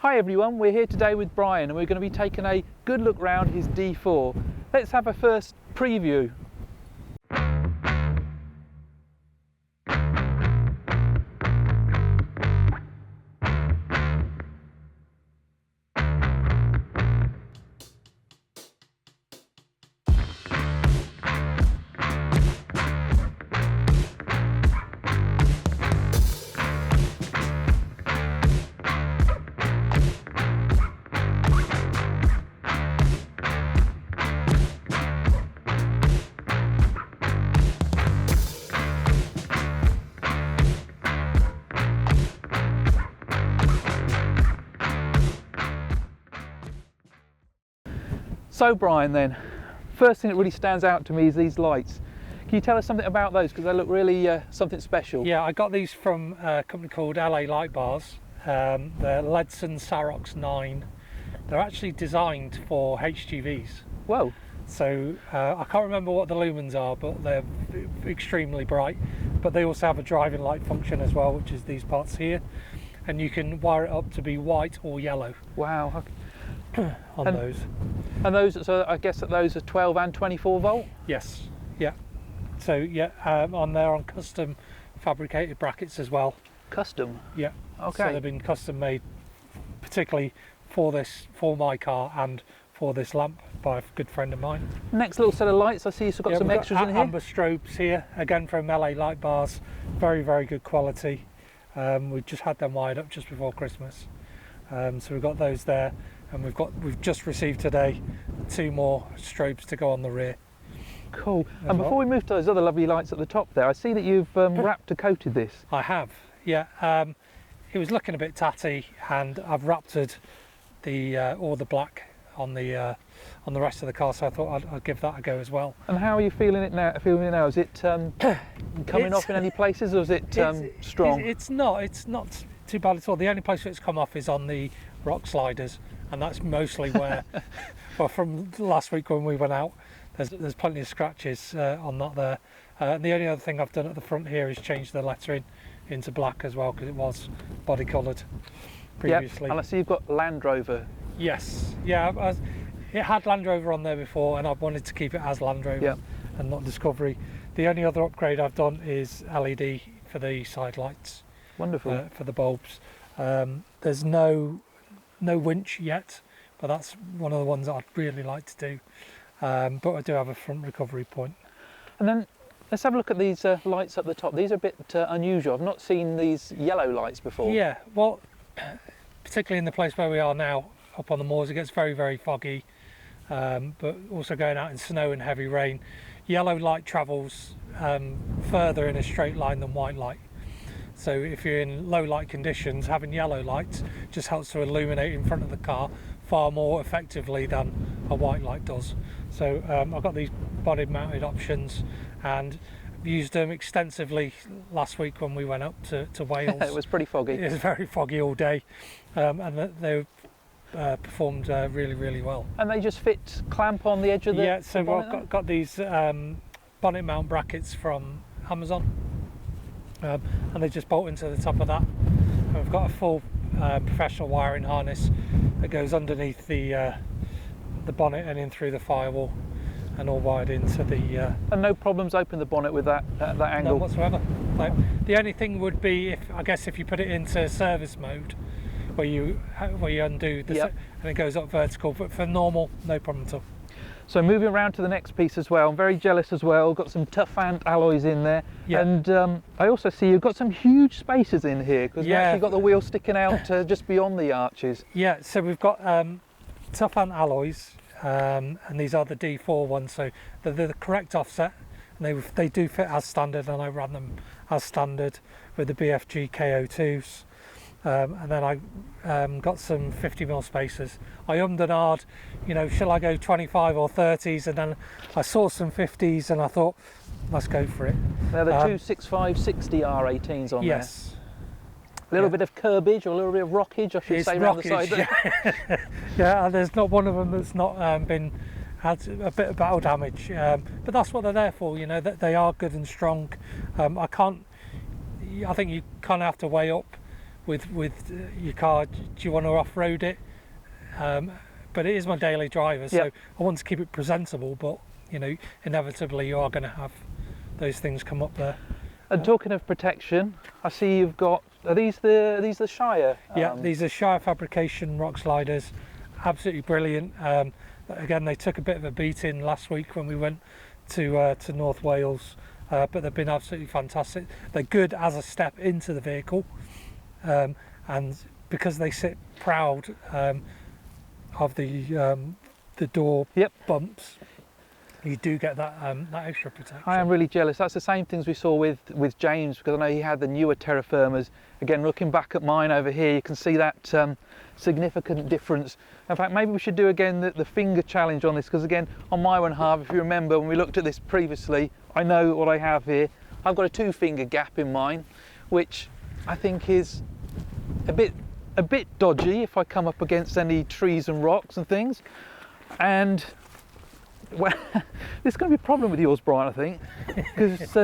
Hi everyone, we're here today with Brian and we're going to be taking a good look round his D4. Let's have a first preview. So Brian then, first thing that really stands out to me is these lights. Can you tell us something about those, because they look really something special? Yeah, I got these from a company called LA Light Bars. They're LEDSON Sarox 9. They're actually designed for HGVs. Whoa. So I can't remember what the lumens are, but they're extremely bright. But they also have a driving light function as well, which is these parts here. And you can wire it up to be white or yellow. Wow. on those. And those, so I guess that those are 12 and 24 volt? Yes, yeah. So yeah, on there on custom fabricated brackets as well. Custom? Yeah. Okay. So they've been custom made particularly for this, for my car and for this lamp by a good friend of mine. Next little set of lights, I see you've got some extras in here. Amber strobes here, again from LA Light Bars. Very, very good quality. We've just had them wired up just before Christmas. So we've got those there. And we've just received today 2 more strobes to go on the rear. Cool. And before we move to those other lovely lights at the top there, I see that you've wrapped and coated this. I have, yeah. It was looking a bit tatty, and I've raptored the all the black on the rest of the car, so I thought I'd give that a go as well. And how are you feeling it now? Is it coming off in any places, or is it strong? It's not too bad at all. The only place it's come off is on the rock sliders. And that's mostly where, well, from last week when we went out, there's plenty of scratches on that there. And the only other thing I've done at the front here is change the lettering into black as well, because it was body coloured previously. Yep. And I see you've got Landrover. Yes, yeah, it had Landrover on there before, and I wanted to keep it as Landrover and not Discovery. The only other upgrade I've done is LED for the side lights. Wonderful. For the bulbs. There's no winch yet, but that's one of the ones that I'd really like to do. But I do have a front recovery point. And then let's have a look at these lights up the top. These are a bit unusual. I've not seen these yellow lights before. Yeah, well, particularly in the place where we are now, up on the moors, it gets very, very foggy. But also going out in snow and heavy rain, yellow light travels further in a straight line than white light. So if you're in low light conditions, having yellow lights just helps to illuminate in front of the car far more effectively than a white light does. So I've got these body mounted options and used them extensively last week when we went up to Wales. It was pretty foggy. It was very foggy all day, and they performed really, really well. And they just fit clamp on the edge of the Yeah, so bonnet I've got these bonnet mount brackets from Amazon. And they just bolt into the top of that. And we've got a full professional wiring harness that goes underneath the bonnet and in through the firewall, and all wired into the. And no problems open the bonnet with that angle. None whatsoever. Like, the only thing would be if you put it into service mode, where you undo the and it goes up vertical. But for normal, no problem at all. So moving around to the next piece as well, I'm very jealous as well, got some Tuffant alloys in there, and I also see you've got some huge spaces in here, because you've actually got the wheel sticking out just beyond the arches. Yeah, so we've got Tuffant alloys, and these are the D4 ones, so they're the correct offset, and they do fit as standard, and I ran them as standard with the BFG KO2s. And then I got some 50mm spacers. I ummed and ahed, shall I go 25 or 30s? And then I saw some 50s and I thought, let's go for it. Now the 26560 R18s on there. Yes. A little bit of curbage or a little bit of rockage, I should say, around the side there. Yeah, there's not one of them that's not had a bit of battle damage. But that's what they're there for, that they are good and strong. I think you kind of have to weigh up with your car. Do you want to off-road it? But it is my daily driver, so I want to keep it presentable, but you know, inevitably you are going to have those things come up there. And talking of protection, I see you've got, are these the Shire? Yeah, these are Shire Fabrication rock sliders, absolutely brilliant. Again, they took a bit of a beating last week when we went to North Wales, but they've been absolutely fantastic. They're good as a step into the vehicle, and because they sit proud of the door bumps, you do get that that extra protection. I am really jealous. That's the same things we saw with James, because I know he had the newer terra firmas. Again, looking back at mine over here, you can see that significant difference. In fact, maybe we should do again the finger challenge on this, because again, on my one half, if you remember when we looked at this previously, I know what I have here. I've got a 2-finger gap in mine, which I think is a bit dodgy if I come up against any trees and rocks and things. And well, there's going to be a problem with yours, Brian, I think, because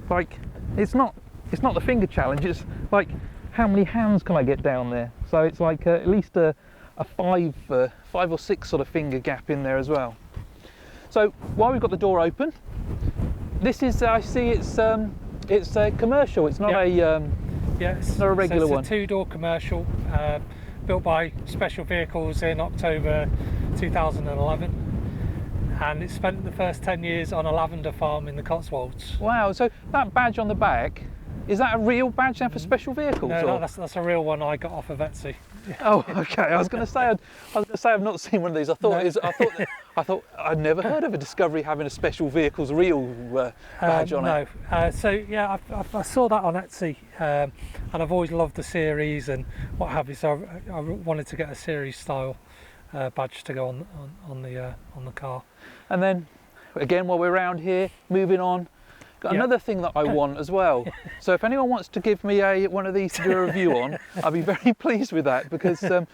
like it's not the finger challenge. It's like, how many hands can I get down there? So it's like at least a 5 or 6 sort of finger gap in there as well. So while we've got the door open, this is, I see it's a commercial. It's not it's not a regular one. It's a 2-door commercial built by Special Vehicles in October 2011. And it spent the first 10 years on a lavender farm in the Cotswolds. Wow, so that badge on the back, is that a real badge now for Special Vehicles? No, that's a real one I got off of Etsy. Oh, okay. I was going to say I've not seen one of these. I thought I'd never heard of a Discovery having a Special Vehicles real badge on it. No. So yeah, I saw that on Etsy, and I've always loved the series and what have you. So I wanted to get a series style badge to go on the car. And then again, while we're around here, moving on, got another thing that I want as well. So if anyone wants to give me one of these to do a review on, I'll be very pleased with that, because as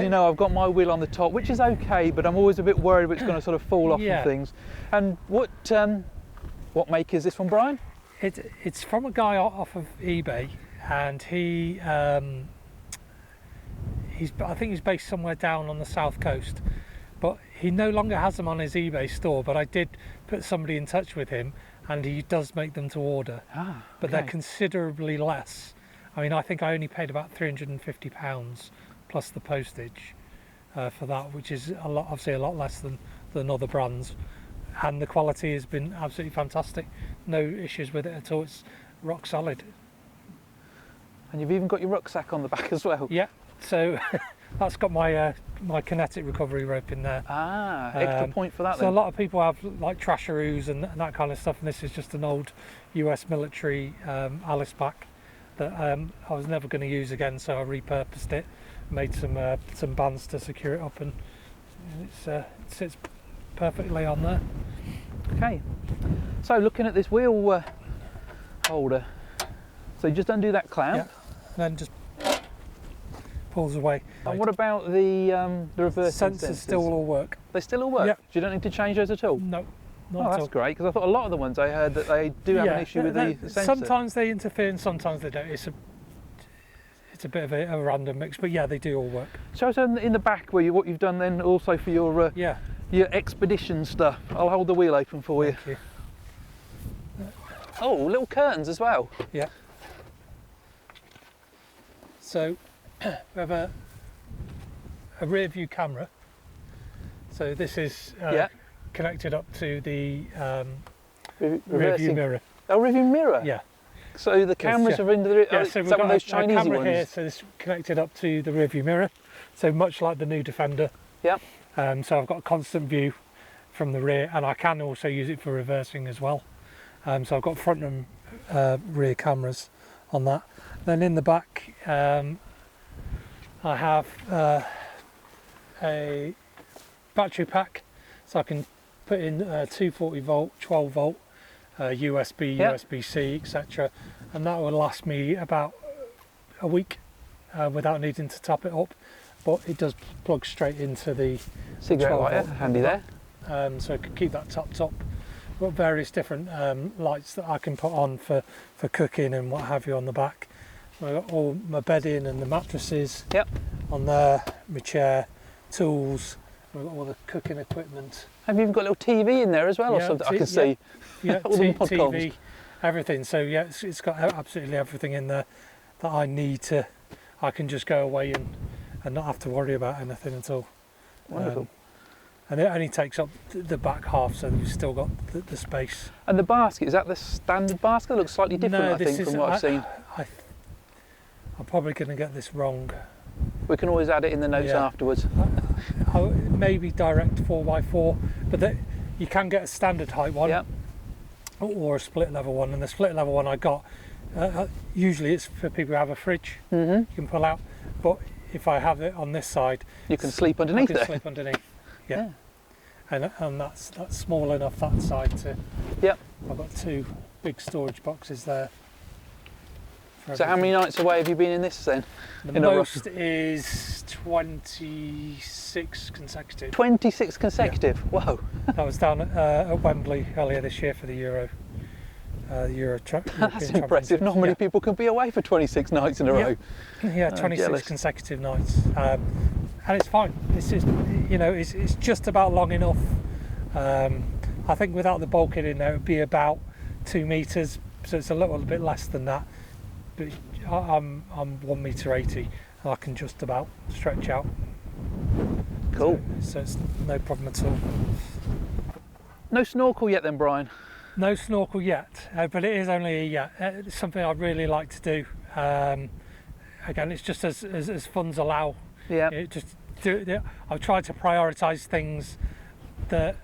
you know, I've got my wheel on the top, which is okay, but I'm always a bit worried if it's going to sort of fall off and things. And what make is this one, Brian? It's from a guy off of eBay, and I think he's based somewhere down on the south coast, but he no longer has them on his eBay store. But I did put somebody in touch with him, and he does make them to order. But they're considerably less. I mean, I think I only paid about £350 plus the postage for that, which is obviously a lot less than other brands. And the quality has been absolutely fantastic. No issues with it at all. It's rock solid. And you've even got your rucksack on the back as well. Yeah. So that's got my my Kinetic recovery rope in there. Extra point for that. So a lot of people have like trasheroos and that kind of stuff, and this is just an old US military Alice pack that I was never going to use again, so I repurposed it, made some bands to secure it up, and it sits perfectly on there. Okay, so looking at this wheel holder, so you just undo that clamp, and then just pulls away. And what about the reverse sensors? Still all work. They still all work? Yep. You don't need to change those at all? No. That's great, because I thought a lot of the ones I heard that they do have an issue with the sensor. Sometimes they interfere and sometimes they don't. It's a bit of a random mix, but yeah, they do all work. So in the back, what you've done then also for your expedition stuff. I'll hold the wheel open for you. Thank you. Oh, little curtains as well. Yeah. So we have a rear view camera. So this is connected up to the rear view mirror. Oh, rear view mirror? Yeah. So the cameras are in the so we've got one of those Chinese camera ones here, so it's connected up to the rear view mirror. So much like the new Defender. Yeah. So I've got a constant view from the rear, and I can also use it for reversing as well. So I've got front and rear cameras on that. Then in the back, I have a battery pack, so I can put in 240 volt, 12 volt, USB, USB-C, etc. And that will last me about a week without needing to top it up. But it does plug straight into the cigarette lighter, handy there. So I can keep that topped up. Got various different lights that I can put on for cooking and what have you on the back. I've got all my bedding and the mattresses Yep. on there, my chair, tools, I've got all the cooking equipment. Have you even got a little TV in there as well, or something? I can see. Yeah, all the mod TV, comms. everything. So yeah, it's got absolutely everything in there that I need to. I can just go away and not have to worry about anything at all. Wonderful. And it only takes up the back half, so we've still got the space. And the basket, is that the standard basket? It looks slightly different, No, I think, from what I've seen. I'm probably going to get this wrong. We can always add it in the notes afterwards. Maybe direct 4x4, but you can get a standard height one, or a split level one. And the split level one I got, usually it's for people who have a fridge. You can pull out, but if I have it on this side, you can sleep underneath there. Sleep underneath. Yeah. And that's small enough that side to. Yep. I've got 2 big storage boxes there. So how many nights away have you been in this then? The most is 26 consecutive. 26 consecutive? Yeah. Whoa. I was down at Wembley earlier this year for the Euro. That's impressive. Not many people can be away for 26 nights in a row. Yeah, 26 consecutive nights. And it's fine. It's just, it's just about long enough. I think without the bulkhead in there, it would be about 2 meters. So it's a little bit less than that. But I'm 1.80 meter, and I can just about stretch out. Cool. So it's no problem at all. No snorkel yet then, Brian? No snorkel yet, but it is only a yet. It's something I'd really like to do. Again, it's just as funds allow. Yeah. I've tried to prioritise things that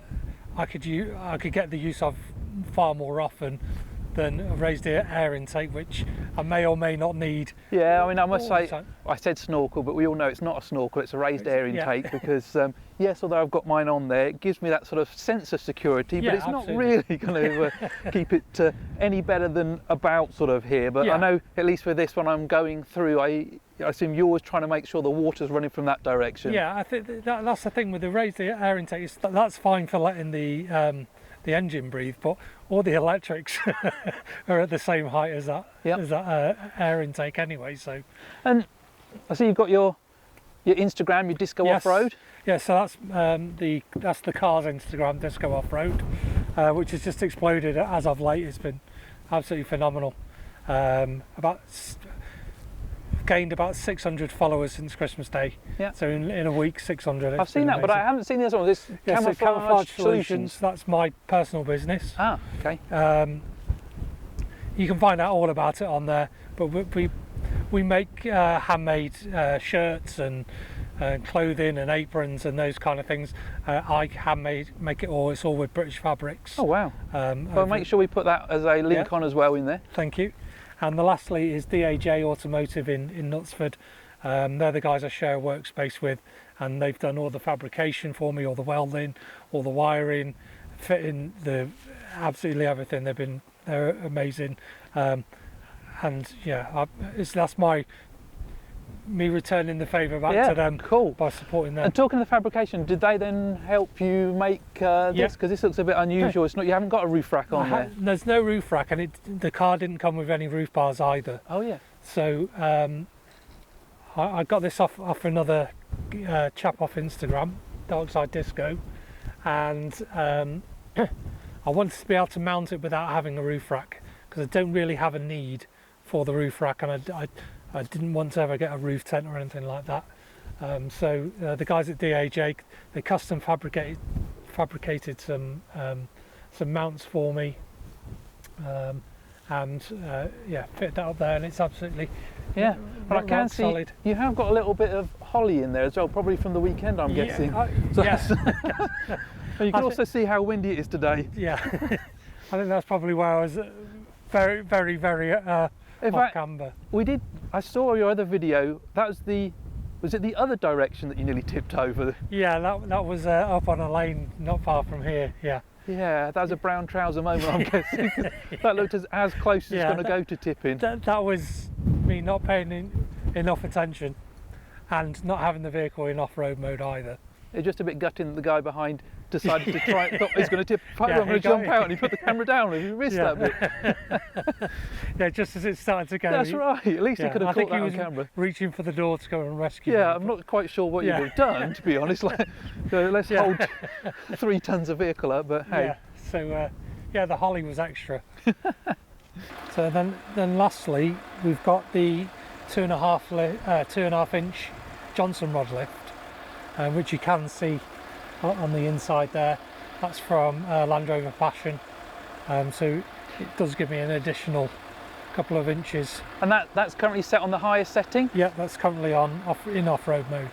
I could get the use of far more often than a raised air intake, which I may or may not need. Yeah, I mean, I must say, I said snorkel, but we all know it's not a snorkel, it's a raised air intake, because yes, although I've got mine on there, it gives me that sort of sense of security, but it's not really going to keep it any better than about sort of here. But I know, at least for this one I'm going through, I assume you're always trying to make sure the water's running from that direction. Yeah, I think that's the thing with the raised air intake, that's fine for letting the engine breathe, but all the electrics are at the same height as that, air intake anyway. So, and I see you've got your Instagram, your Disco Off-Road. Yeah, so that's the car's Instagram, Disco Off-Road, which has just exploded as of late. It's been absolutely phenomenal. Gained about 600 followers since Christmas Day. Yeah. So in a week, 600. I've seen that, but I haven't seen this one. This Camouflage Solutions. That's my personal business. Ah, okay. You can find out all about it on there. But we make handmade shirts and clothing and aprons and those kind of things. I make it all. It's all with British fabrics. Oh wow. Well, make sure we put that as a link on as well in there. Thank you. And the lastly is DAJ Automotive in Knutsford. They're the guys I share a workspace with, and they've done all the fabrication for me, all the welding, all the wiring, fitting, absolutely everything. They're amazing, and yeah, that's me returning the favour back to them. Cool. By supporting them. And talking to the fabrication, did they then help you make this? Because this looks a bit unusual. It's not. You haven't got a roof rack on there. There's no roof rack, and the car didn't come with any roof bars either. Oh yeah. So I got this off another chap off Instagram, Darkside Disco, and I wanted to be able to mount it without having a roof rack, because I don't really have a need for the roof rack, and I didn't want to ever get a roof tent or anything like that. So the guys at DAJ, they custom fabricated some mounts for me, and fit that up there, and it's absolutely but I can see solid. You have got a little bit of holly in there as well, probably from the weekend, I'm guessing. Yes. You can also see how windy it is today. Yeah, I think that's probably where I was very, very, very off camber. I saw your other video. That was it the other direction that you nearly tipped over? Yeah, that was up on a lane not far from here. Yeah. Yeah, that was a brown trouser moment, I'm guessing. That looked as close as it's going to go to tipping. That was me not paying enough attention, and not having the vehicle in off-road mode either. It's just a bit gutting that the guy behind decided to try, thought he's going to tip, I'm Yeah, going to jump out, and he put the camera down and he missed Yeah. that bit. Yeah, just as it started to go. That's right, at least he could have I caught think that he on was camera. reaching for the door to go and rescue Yeah, him, I'm not quite sure what Yeah. you would have done, to be honest. Like, so let's hold 3 tons of vehicle up, but hey. Yeah, so yeah, the Holly was extra. So then lastly, we've got the 2.5 inch Johnson rod lift, which you can see on the inside there. That's from Landrover Passion, so it does give me an additional couple of inches. And that's currently set on the highest setting? Yeah, that's currently in off-road mode.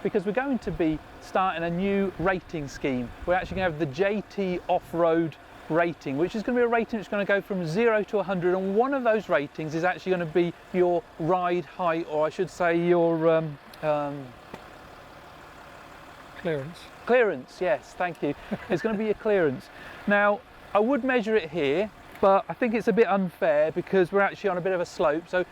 Because we're going to be starting a new rating scheme. We're actually going to have the JT off-road rating, which is going to be a rating that's going to go from 0 to 100, and one of those ratings is actually going to be your ride height, or I should say your clearance. Yes, thank you. It's going to be your clearance. Now, I would measure it here, but I think it's a bit unfair because we're actually on a bit of a slope. So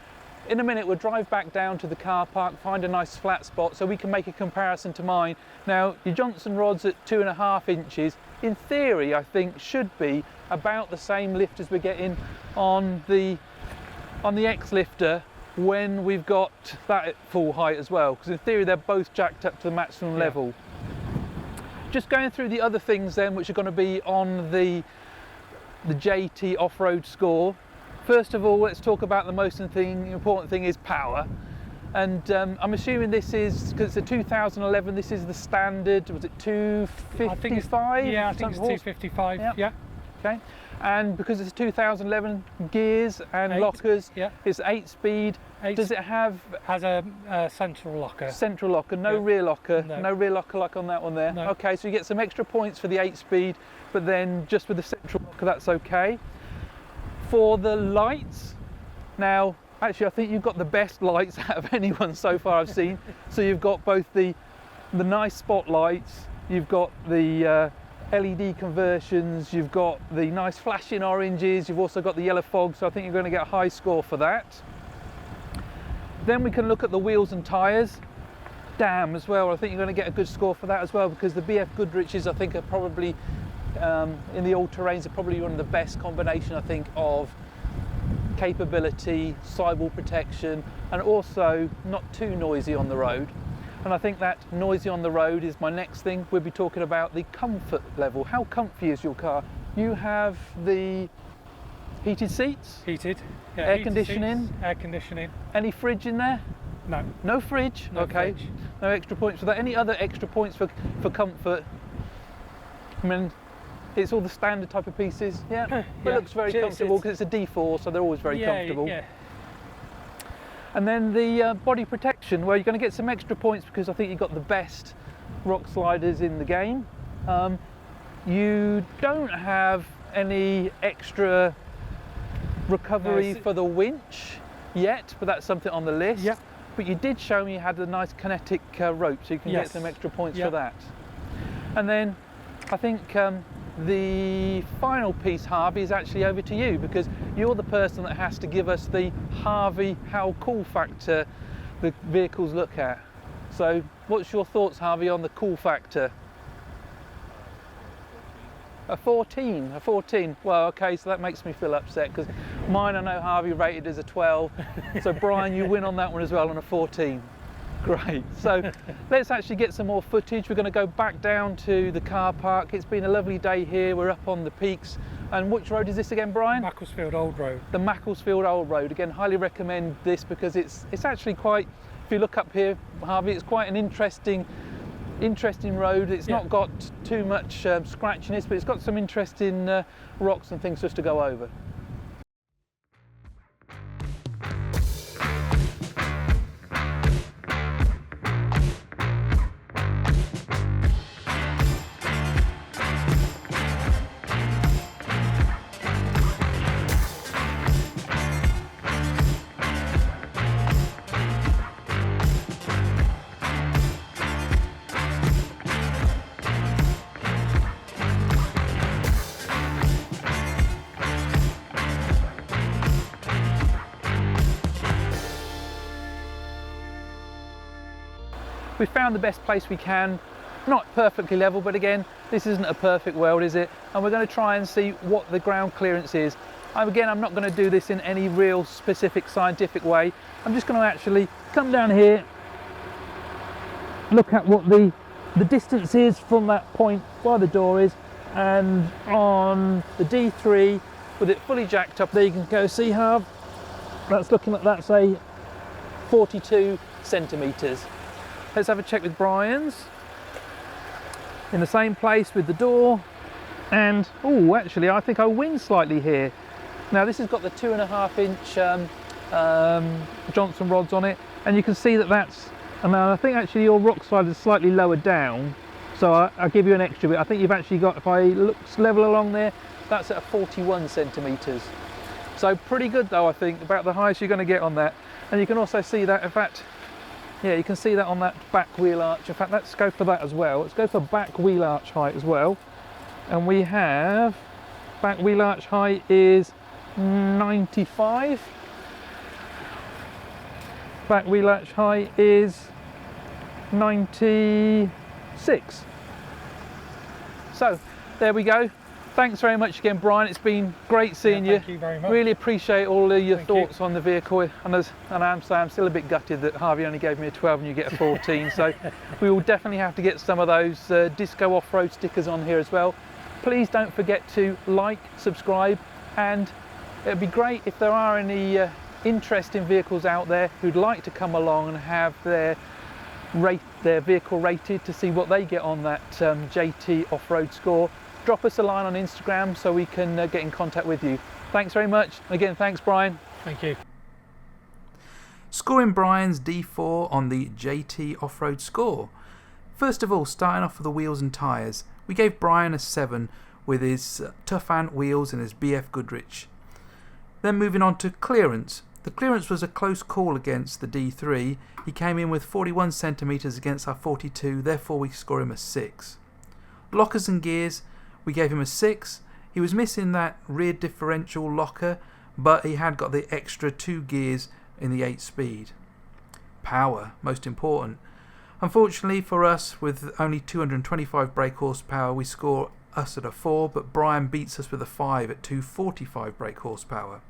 in a minute we'll drive back down to the car park, find a nice flat spot so we can make a comparison to mine. Now, your Johnson rods at 2.5 inches, in theory I think should be about the same lift as we're getting on the X lifter when we've got that at full height as well, because in theory they're both jacked up to the maximum level. Just going through the other things then, which are going to be on the JT off-road score. First of all, let's talk about the most important thing is power. And I'm assuming this is, because it's a 2011, this is the standard, was it 255? I think it's 255, yeah. Okay. And because it's 2011 gears and 8, lockers, yeah. It's 8-speed. Does it have... Has a central locker. Central locker, no rear locker. No. No rear locker like on that one there. No. Okay, so you get some extra points for the 8-speed, but then just with the central locker, that's okay. For the lights, now, actually I think you've got the best lights out of anyone so far I've seen. So you've got both the nice spotlights, you've got the LED conversions, you've got the nice flashing oranges, you've also got the yellow fog, so I think you're going to get a high score for that. Then we can look at the wheels and tyres. Damn as well, I think you're going to get a good score for that as well, because the BF Goodriches I think are probably, in the all-terrains, are probably one of the best combination I think of capability, sidewall protection, and also not too noisy on the road. And I think that noisy on the road is my next thing. We'll be talking about the comfort level. How comfy is your car? You have the heated seats? Heated. Yeah, air heated conditioning? Seats, air conditioning. Any fridge in there? No. No fridge? No okay. fridge. No extra points for that. Any other extra points for comfort? I mean, it's all the standard type of pieces. Yeah. It looks very comfortable because it's a D4, so they're always very comfortable. Yeah. And then the body protection, well, you're going to get some extra points because I think you've got the best rock sliders in the game. You don't have any extra recovery for the winch yet, but that's something on the list. Yeah. But you did show me you had a nice kinetic rope, so you can get some extra points for that. And then I think the final piece, Harvey, is actually over to you, because you're the person that has to give us the Harvey how cool factor the vehicles look at. So what's your thoughts, Harvey, on the cool factor? A 14. Well, okay, so that makes me feel upset because mine I know Harvey rated as a 12. So Brian, you win on that one as well on a 14. Great. So let's actually get some more footage. We're going to go back down to the car park. It's been a lovely day here. We're up on the peaks. And which road is this again, Brian? Macclesfield Old Road. The Macclesfield Old Road. Again, highly recommend this because it's actually quite, if you look up here, Harvey, it's quite an interesting road. It's not got too much scratchiness, but it's got some interesting rocks and things just to go over. We found the best place we can not perfectly level, but again, this isn't a perfect world, is it? And we're going to try and see what the ground clearance is. Again, I'm not going to do this in any real specific scientific way. I'm just going to actually come down here, look at what the distance is from that point where the door is, and on the D3 with it fully jacked up there, you can go see how that's looking like. That's a 42 centimeters. Let's have a check with Brian's. In the same place with the door, and oh, actually I think I win slightly here. Now this has got the 2.5 inch Johnson rods on it, and you can see that that's, and I think actually your rock slide is slightly lower down, so I'll give you an extra bit. I think you've actually got, if I look level along there, that's at 41 centimeters. So pretty good though, I think, about the highest you're going to get on that. And you can also see that, in fact, yeah, you can see that on that back wheel arch. In fact, let's go for that as well. Let's go for back wheel arch height as well. And we have, back wheel arch height is 95. Back wheel arch height is 96. So, there we go. Thanks very much again, Brian. It's been great seeing you. Thank you very much. Really appreciate all of your thoughts on the vehicle. And I'm still a bit gutted that Harvey only gave me a 12 and you get a 14. So we will definitely have to get some of those disco off-road stickers on here as well. Please don't forget to like, subscribe, and it'd be great if there are any interesting vehicles out there who'd like to come along and have their vehicle rated to see what they get on that JT off-road score. Drop us a line on Instagram so we can get in contact with you. Thanks very much. Again, thanks, Brian. Thank you. Scoring Brian's D4 on the JT off-road score. First of all, starting off with the wheels and tyres, we gave Brian a 7 with his Tuffant wheels and his BF Goodrich. Then moving on to clearance. The clearance was a close call against the D3. He came in with 41 centimeters against our 42, therefore we score him a 6. Lockers and gears, we gave him a 6. He was missing that rear differential locker, but he had got the extra 2 gears in the 8-speed. Power, most important. Unfortunately for us, with only 225 brake horsepower, we score us at a 4, but Brian beats us with a 5 at 245 brake horsepower.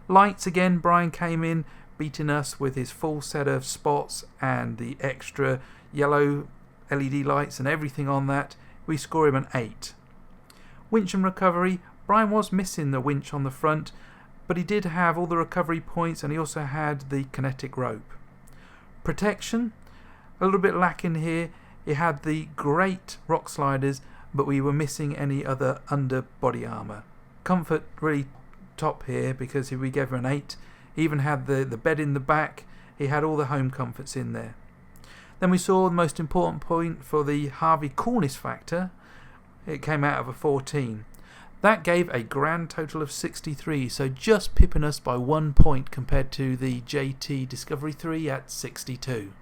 Lights again, Brian came in beating us with his full set of spots and the extra yellow LED lights and everything on that. We score him an 8. Winch and recovery, Brian was missing the winch on the front, but he did have all the recovery points and he also had the kinetic rope. Protection, a little bit lacking here. He had the great rock sliders, but we were missing any other underbody armour. Comfort really top here because we gave him an 8. He even had the bed in the back. He had all the home comforts in there. Then we saw the most important point for the Harvey coolness factor. It came out of a 14. That gave a grand total of 63, so just pipping us by 1 point compared to the JT Discovery 3 at 62.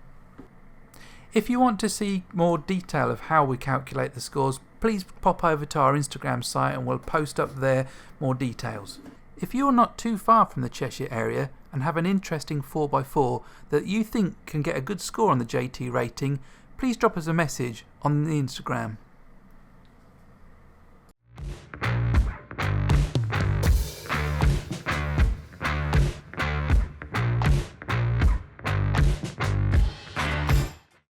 If you want to see more detail of how we calculate the scores, please pop over to our Instagram site and we'll post up there more details. If you're not too far from the Cheshire area and have an interesting 4x4 that you think can get a good score on the JT rating, please drop us a message on the Instagram.